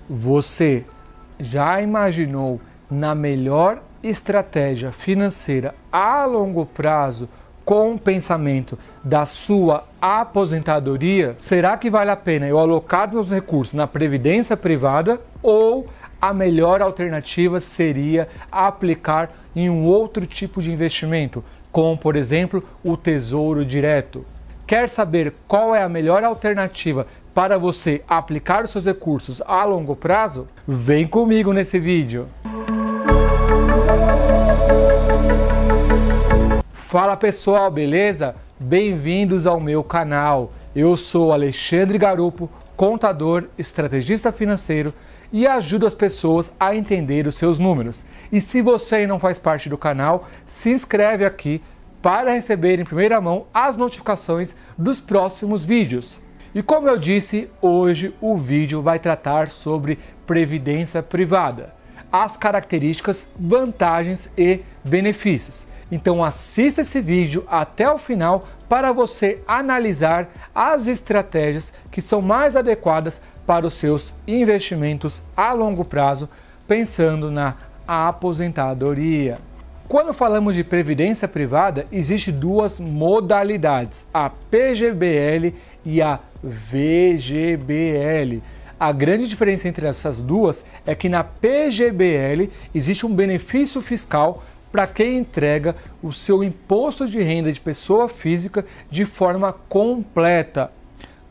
Você já imaginou na melhor estratégia financeira a longo prazo com o pensamento da sua aposentadoria? Será que vale a pena eu alocar meus recursos na previdência privada ou a melhor alternativa seria aplicar em um outro tipo de investimento, como por exemplo o Tesouro Direto? Quer saber qual é a melhor alternativa para você aplicar os seus recursos a longo prazo? Vem comigo nesse vídeo! Fala pessoal, beleza? Bem-vindos ao meu canal. Eu sou Alexandre Garupo, contador, estrategista financeiro e ajudo as pessoas a entender os seus números. E se você ainda não faz parte do canal, se inscreve aqui para receber em primeira mão as notificações dos próximos vídeos. E como eu disse, hoje o vídeo vai tratar sobre previdência privada, as características, vantagens e benefícios. Então assista esse vídeo até o final para você analisar as estratégias que são mais adequadas para os seus investimentos a longo prazo, pensando na aposentadoria. Quando falamos de previdência privada, existem duas modalidades, a PGBL e a VGBL. A grande diferença entre essas duas é que na PGBL existe um benefício fiscal para quem entrega o seu imposto de renda de pessoa física de forma completa.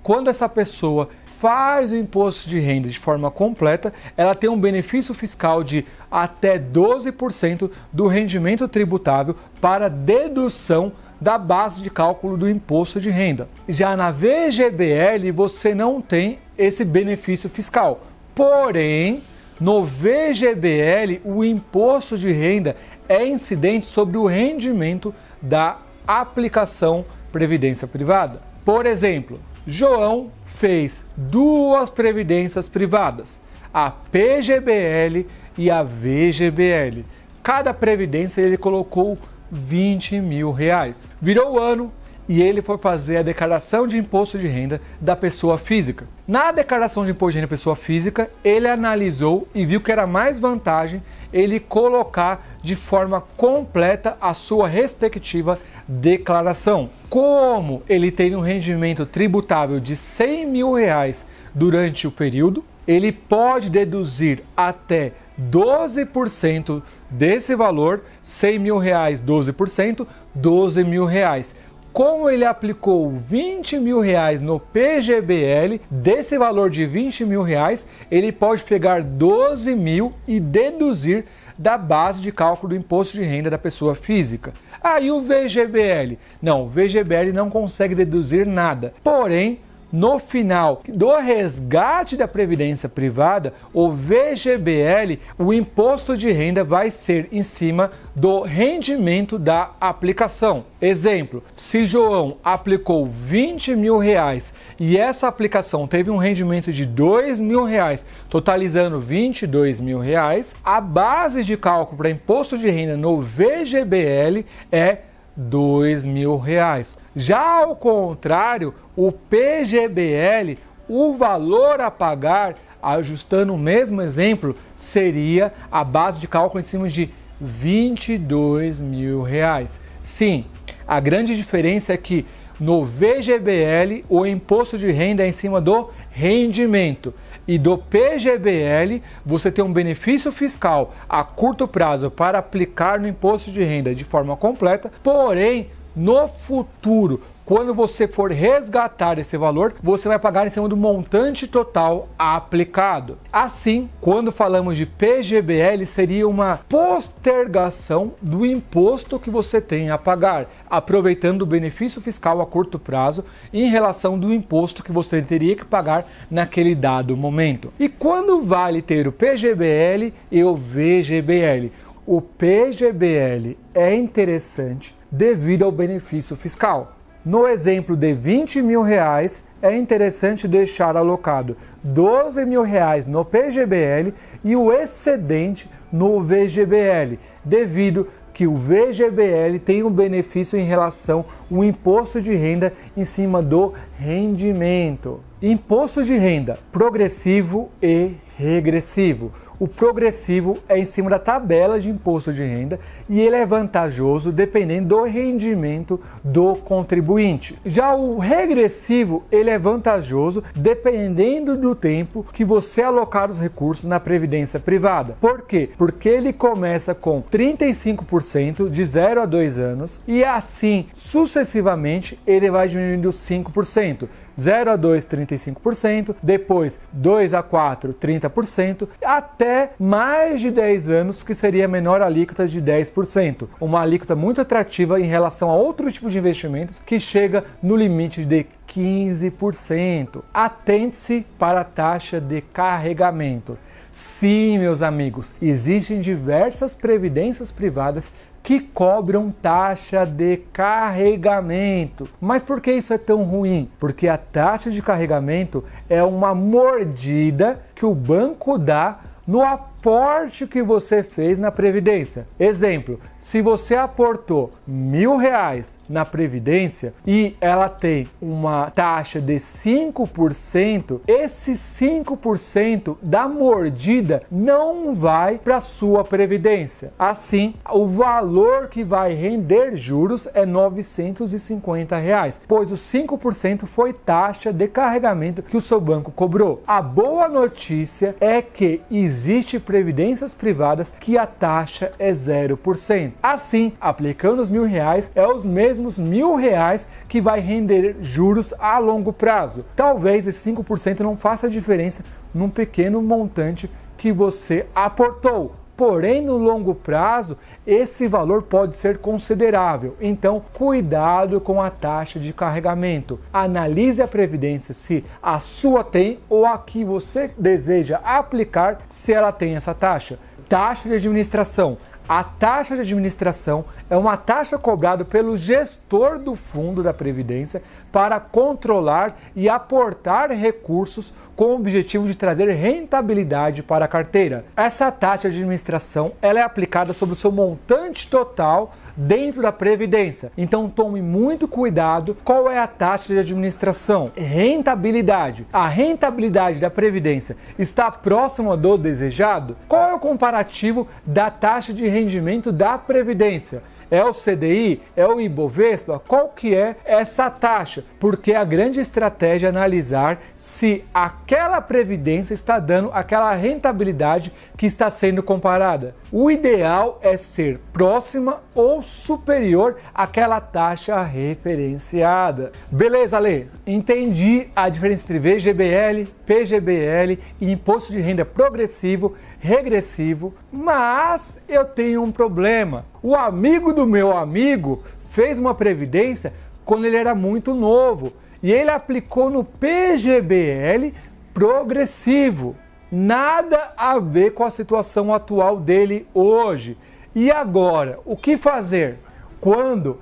Quando essa pessoa faz o imposto de renda de forma completa, ela tem um benefício fiscal de até 12% do rendimento tributável para dedução da base de cálculo do imposto de renda. Já na VGBL você não tem esse benefício fiscal. Porém, no VGBL o imposto de renda é incidente sobre o rendimento da aplicação previdência privada. Por exemplo, João fez duas previdências privadas, a PGBL e a VGBL. Cada previdência ele colocou 20 mil reais. Virou o ano e ele foi fazer a declaração de imposto de renda da pessoa física. Na declaração de imposto de renda da pessoa física, ele analisou e viu que era mais vantagem ele colocar de forma completa a sua respectiva declaração. Como ele teve um rendimento tributável de 100 mil reais durante o período, ele pode deduzir até 12% desse valor, 100 mil reais, 12%, 12 mil reais. Como ele aplicou 20 mil reais no PGBL, desse valor de 20 mil reais, ele pode pegar 12 mil e deduzir da base de cálculo do imposto de renda da pessoa física. Aí o VGBL? Não, o VGBL não consegue deduzir nada. Porém, no final do resgate da previdência privada, o VGBL, o imposto de renda vai ser em cima do rendimento da aplicação. Exemplo, se João aplicou 20 mil reais e essa aplicação teve um rendimento de 2 mil reais, totalizando 22 mil reais, a base de cálculo para imposto de renda no VGBL é 2 mil reais. Já ao contrário, o PGBL, o valor a pagar, ajustando o mesmo exemplo, seria a base de cálculo em cima de 22 mil reais. Sim, a grande diferença é que no VGBL o imposto de renda é em cima do rendimento e do PGBL você tem um benefício fiscal a curto prazo para aplicar no imposto de renda de forma completa, porém no futuro, quando você for resgatar esse valor, você vai pagar em cima do montante total aplicado. Assim, quando falamos de PGBL, seria uma postergação do imposto que você tem a pagar, aproveitando o benefício fiscal a curto prazo em relação do imposto que você teria que pagar naquele dado momento. E quando vale ter o PGBL e o VGBL? O PGBL é interessante devido ao benefício fiscal. No exemplo de 20 mil reais, é interessante deixar alocado 12 mil reais no PGBL e o excedente no VGBL, devido que o VGBL tem um benefício em relação ao imposto de renda em cima do rendimento. Imposto de renda progressivo e regressivo. O progressivo é em cima da tabela de imposto de renda e ele é vantajoso dependendo do rendimento do contribuinte. Já o regressivo, ele é vantajoso dependendo do tempo que você alocar os recursos na previdência privada. Por quê? Porque ele começa com 35% de 0 a 2 anos e assim sucessivamente ele vai diminuindo 5%. 0 a 2, 35%, depois 2 a 4, 30%, até mais de 10 anos, que seria a menor alíquota de 10%. Uma alíquota muito atrativa em relação a outro tipo de investimentos que chega no limite de 15%. Atente-se para a taxa de carregamento. Sim, meus amigos, existem diversas previdências privadas que cobram taxa de carregamento. Mas por que isso é tão ruim? Porque a taxa de carregamento é uma mordida que o banco dá no aporte que você fez na Previdência. Exemplo, se você aportou R$1.000 na Previdência e ela tem uma taxa de 5%, esse 5% da mordida não vai para a sua Previdência. Assim, o valor que vai render juros é R$950, pois os 5% foi taxa de carregamento que o seu banco cobrou. A boa notícia é que existe previdências privadas que a taxa é 0%. Assim, aplicando os R$1.000, é os mesmos R$1.000 que vai render juros a longo prazo. Talvez esse 5% não faça diferença num pequeno montante que você aportou. Porém, no longo prazo, esse valor pode ser considerável. Então, cuidado com a taxa de carregamento. Analise a previdência se a sua tem ou a que você deseja aplicar, se ela tem essa taxa. Taxa de administração. A taxa de administração é uma taxa cobrada pelo gestor do fundo da Previdência para controlar e aportar recursos com o objetivo de trazer rentabilidade para a carteira. Essa taxa de administração ela é aplicada sobre o seu montante total dentro da Previdência. Então tome muito cuidado. Qual é a taxa de administração? Rentabilidade. A rentabilidade da Previdência está próxima do desejado? Qual é o comparativo da taxa de rendimento da Previdência? É o CDI? É o Ibovespa? Qual que é essa taxa? Porque a grande estratégia é analisar se aquela previdência está dando aquela rentabilidade que está sendo comparada. O ideal é ser próxima ou superior àquela taxa referenciada. Beleza, Lê? Entendi a diferença entre VGBL, PGBL e imposto de renda progressivo, regressivo, mas eu tenho um problema. O amigo do meu amigo fez uma previdência quando ele era muito novo e ele aplicou no PGBL progressivo. Nada a ver com a situação atual dele hoje. E agora, o que fazer? Quando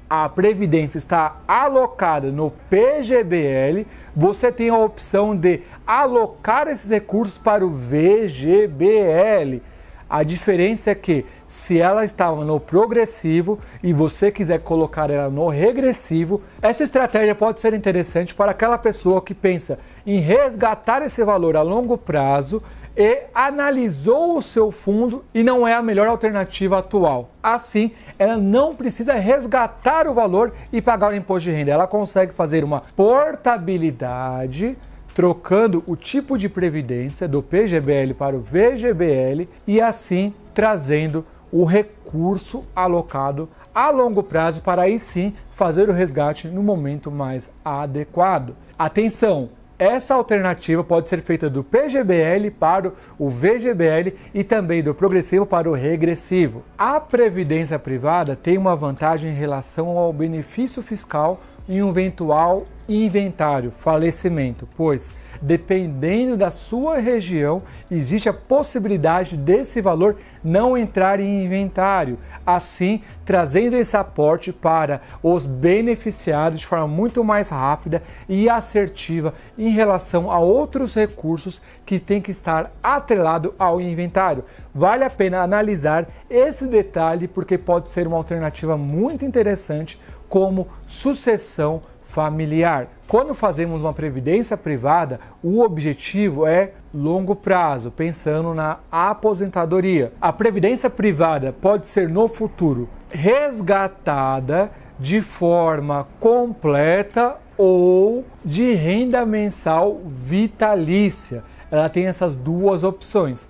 a previdência está alocada no PGBL, você tem a opção de alocar esses recursos para o VGBL. A diferença é que se ela estava no progressivo e você quiser colocar ela no regressivo, essa estratégia pode ser interessante para aquela pessoa que pensa em resgatar esse valor a longo prazo e analisou o seu fundo e não é a melhor alternativa atual. Assim, ela não precisa resgatar o valor e pagar o imposto de renda. Ela consegue fazer uma portabilidade, trocando o tipo de previdência do PGBL para o VGBL e assim trazendo o recurso alocado a longo prazo para aí sim fazer o resgate no momento mais adequado. Atenção! Essa alternativa pode ser feita do PGBL para o VGBL e também do progressivo para o regressivo. A previdência privada tem uma vantagem em relação ao benefício fiscal em um eventual inventário, falecimento, pois dependendo da sua região, existe a possibilidade desse valor não entrar em inventário, assim trazendo esse aporte para os beneficiados de forma muito mais rápida e assertiva em relação a outros recursos que tem que estar atrelado ao inventário. Vale a pena analisar esse detalhe porque pode ser uma alternativa muito interessante como sucessão familiar. Quando fazemos uma previdência privada, o objetivo é longo prazo, pensando na aposentadoria. A previdência privada pode ser no futuro resgatada de forma completa ou de renda mensal vitalícia. Ela tem essas duas opções.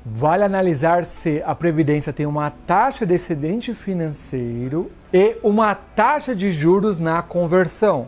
Vale analisar se a previdência tem uma taxa de excedente financeiro e uma taxa de juros na conversão.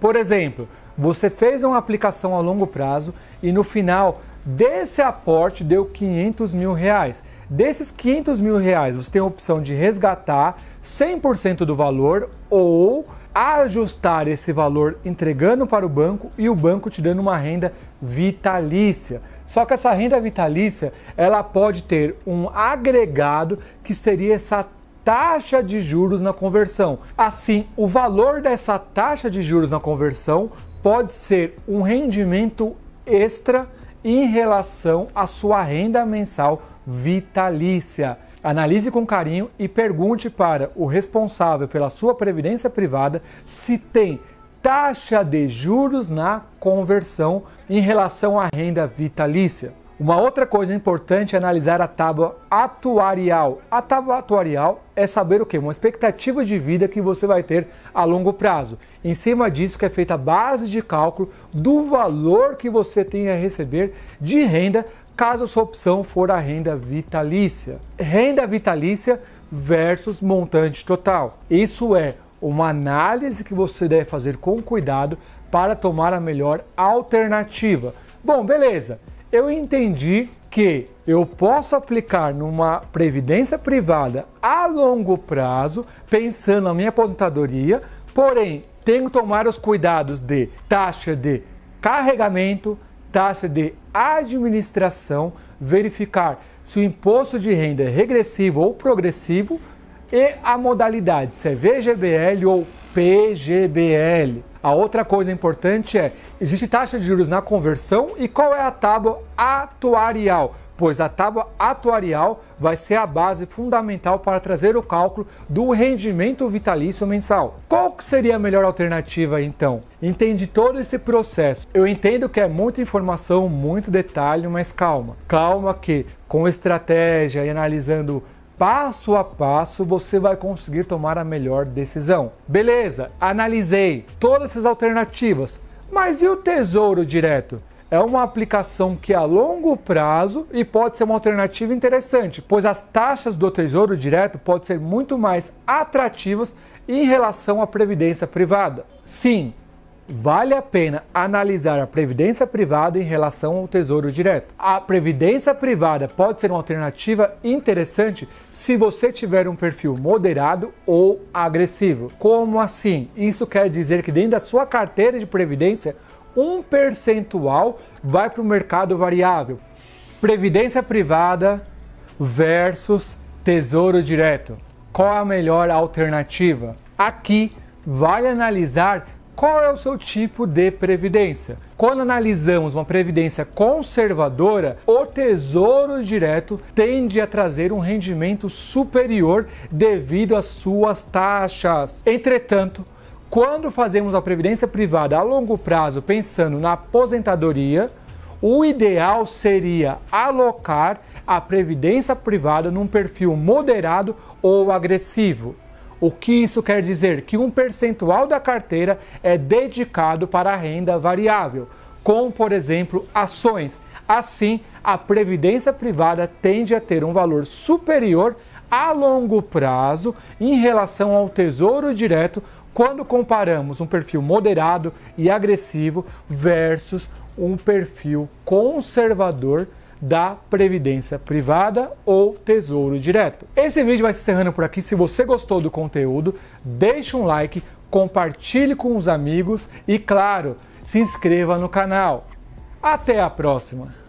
Por exemplo, você fez uma aplicação a longo prazo e no final desse aporte deu 500 mil reais. Desses 500 mil reais, você tem a opção de resgatar 100% do valor ou ajustar esse valor entregando para o banco e o banco te dando uma renda vitalícia. Só que essa renda vitalícia, ela pode ter um agregado que seria essa taxa de juros na conversão. Assim, o valor dessa taxa de juros na conversão pode ser um rendimento extra em relação à sua renda mensal vitalícia. Analise com carinho e pergunte para o responsável pela sua previdência privada se tem taxa de juros na conversão em relação à renda vitalícia. Uma outra coisa importante é analisar a tábua atuarial. A tábua atuarial é saber o quê? Uma expectativa de vida que você vai ter a longo prazo. Em cima disso que é feita a base de cálculo do valor que você tem a receber de renda caso a sua opção for a renda vitalícia. Renda vitalícia versus montante total. Isso é uma análise que você deve fazer com cuidado para tomar a melhor alternativa. Bom, beleza. Eu entendi que eu posso aplicar numa previdência privada a longo prazo, pensando na minha aposentadoria, porém, tenho que tomar os cuidados de taxa de carregamento, taxa de administração, verificar se o imposto de renda é regressivo ou progressivo e a modalidade, se é VGBL ou PGBL. A outra coisa importante é, existe taxa de juros na conversão e qual é a tábua atuarial? Pois a tábua atuarial vai ser a base fundamental para trazer o cálculo do rendimento vitalício mensal. Qual seria a melhor alternativa então? Entendi todo esse processo. Eu entendo que é muita informação, muito detalhe, mas calma. Calma que com estratégia e analisando passo a passo, você vai conseguir tomar a melhor decisão. Beleza, analisei todas essas alternativas, mas e o Tesouro Direto? É uma aplicação que é a longo prazo e pode ser uma alternativa interessante, pois as taxas do Tesouro Direto podem ser muito mais atrativas em relação à previdência privada. Sim, vale a pena analisar a previdência privada em relação ao Tesouro Direto. A previdência privada pode ser uma alternativa interessante se você tiver um perfil moderado ou agressivo. Como assim? Isso quer dizer que dentro da sua carteira de previdência, um percentual vai para o mercado variável. Previdência privada versus Tesouro Direto. Qual é a melhor alternativa? Aqui vale analisar qual é o seu tipo de previdência. Quando analisamos uma previdência conservadora, o Tesouro Direto tende a trazer um rendimento superior devido às suas taxas. Entretanto, quando fazemos a previdência privada a longo prazo, pensando na aposentadoria, o ideal seria alocar a previdência privada num perfil moderado ou agressivo. O que isso quer dizer? Que um percentual da carteira é dedicado para a renda variável, como, por exemplo, ações. Assim, a previdência privada tende a ter um valor superior a longo prazo em relação ao Tesouro Direto, quando comparamos um perfil moderado e agressivo versus um perfil conservador da previdência privada ou Tesouro Direto. Esse vídeo vai se encerrando por aqui. Se você gostou do conteúdo, deixe um like, compartilhe com os amigos e, claro, se inscreva no canal. Até a próxima!